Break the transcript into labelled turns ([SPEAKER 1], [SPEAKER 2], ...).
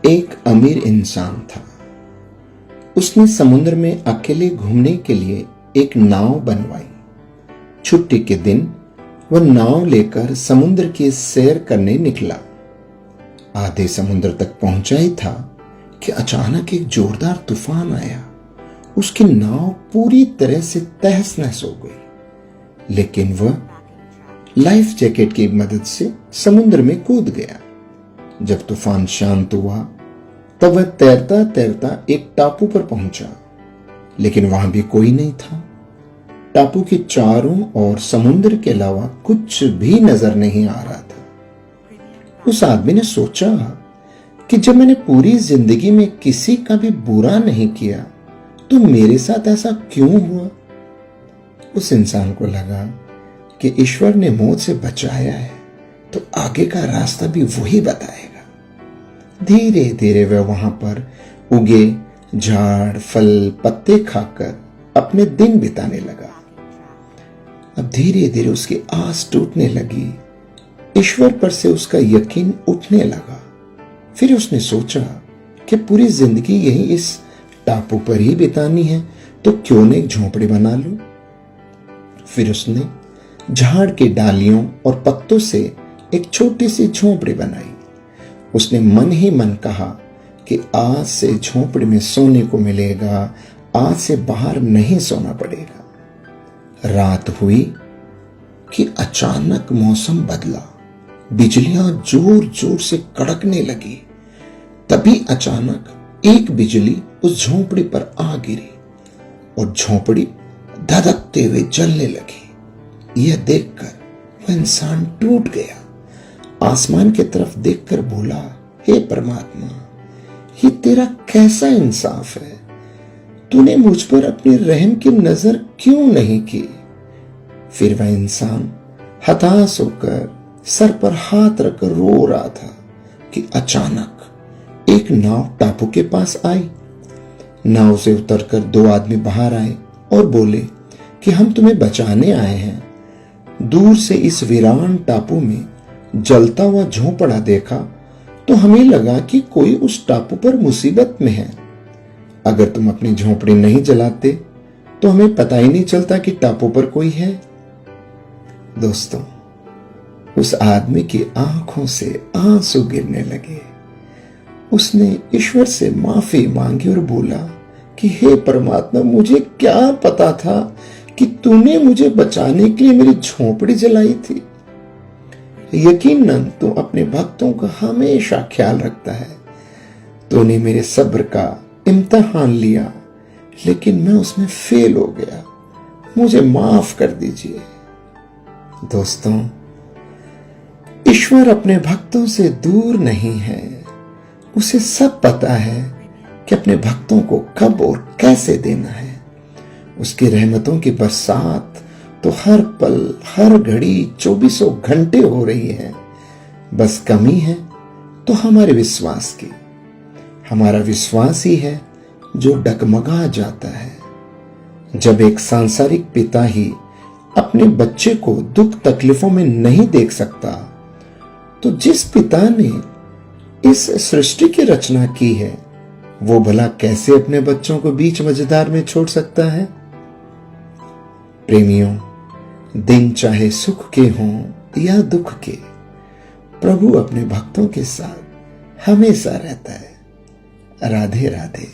[SPEAKER 1] एक अमीर इंसान था। उसने समुद्र में अकेले घूमने के लिए एक नाव बनवाई। छुट्टी के दिन वह नाव लेकर समुद्र की सैर करने निकला। आधे समुद्र तक पहुंचा ही था कि अचानक एक जोरदार तूफान आया। उसकी नाव पूरी तरह से तहस नहस हो गई, लेकिन वह लाइफ जैकेट की मदद से समुद्र में कूद गया। जब तूफान शांत हुआ तब वह तैरता तैरता एक टापू पर पहुंचा, लेकिन वहां भी कोई नहीं था। टापू के चारों ओर समुद्र के अलावा कुछ भी नजर नहीं आ रहा था। उस आदमी ने सोचा कि जब मैंने पूरी जिंदगी में किसी का भी बुरा नहीं किया तो मेरे साथ ऐसा क्यों हुआ। उस इंसान को लगा कि ईश्वर ने मौत से बचाया है तो आगे का रास्ता भी वही बताएगा। धीरे धीरे वह वहां पर उगे झाड़ फल पत्ते खाकर अपने दिन बिताने लगा। अब धीरे धीरे उसकी आस टूटने लगी। ईश्वर पर से उसका यकीन उठने लगा। फिर उसने सोचा कि पूरी जिंदगी यही इस टापू पर ही बितानी है तो क्यों न एक झोंपड़ी बना लूं। फिर उसने झाड़ की डालियों और पत्तों से एक छोटी सी झोंपड़ी बनाई। उसने मन ही मन कहा कि आज से झोंपड़ी में सोने को मिलेगा, आज से बाहर नहीं सोना पड़ेगा। रात हुई कि अचानक मौसम बदला। बिजलियां जोर जोर से कड़कने लगी। तभी अचानक एक बिजली उस झोंपड़ी पर आ गिरी और झोंपड़ी धधकते हुए जलने लगी। यह देखकर वह इंसान टूट गया। आसमान की तरफ देखकर बोला, हे परमात्मा, ये तेरा कैसा इंसाफ है। तूने मुझ पर अपनी रहम की नजर क्यों नहीं की। फिर वह इंसान हताश होकर सर पर हाथ रखकर रो रहा था कि अचानक एक नाव टापू के पास आई। नाव से उतरकर दो आदमी बाहर आए और बोले कि हम तुम्हें बचाने आए हैं। दूर से इस वीरान टापू में जलता हुआ झोंपड़ा देखा तो हमें लगा कि कोई उस टापू पर मुसीबत में है। अगर तुम अपनी झोंपड़ी नहीं जलाते तो हमें पता ही नहीं चलता कि टापू पर कोई है। दोस्तों, उस आदमी की आंखों से आंसू गिरने लगे। उसने ईश्वर से माफी मांगी और बोला कि हे परमात्मा, मुझे क्या पता था कि तूने मुझे बचाने के लिए मेरी झोंपड़ी जलाई थी। यकीनन तू अपने भक्तों का हमेशा ख्याल रखता है। तूने मेरे सब्र का इम्तिहान लिया, लेकिन मैं उसमें फेल हो गया। मुझे माफ कर दीजिए। दोस्तों, ईश्वर अपने भक्तों से दूर नहीं है। उसे सब पता है कि अपने भक्तों को कब और कैसे देना है। उसकी रहमतों की बरसात तो हर पल हर घड़ी 24 घंटे हो रही है। बस कमी है तो हमारे विश्वास की। हमारा विश्वास ही है जो डगमगा जाता है। जब एक सांसारिक पिता ही अपने बच्चे को दुख तकलीफों में नहीं देख सकता तो जिस पिता ने इस सृष्टि की रचना की है वो भला कैसे अपने बच्चों को बीच मझधार में छोड़ सकता है। प्रेमियों, दिन चाहे सुख के हों या दुख के, प्रभु अपने भक्तों के साथ हमेशा रहता है। राधे राधे।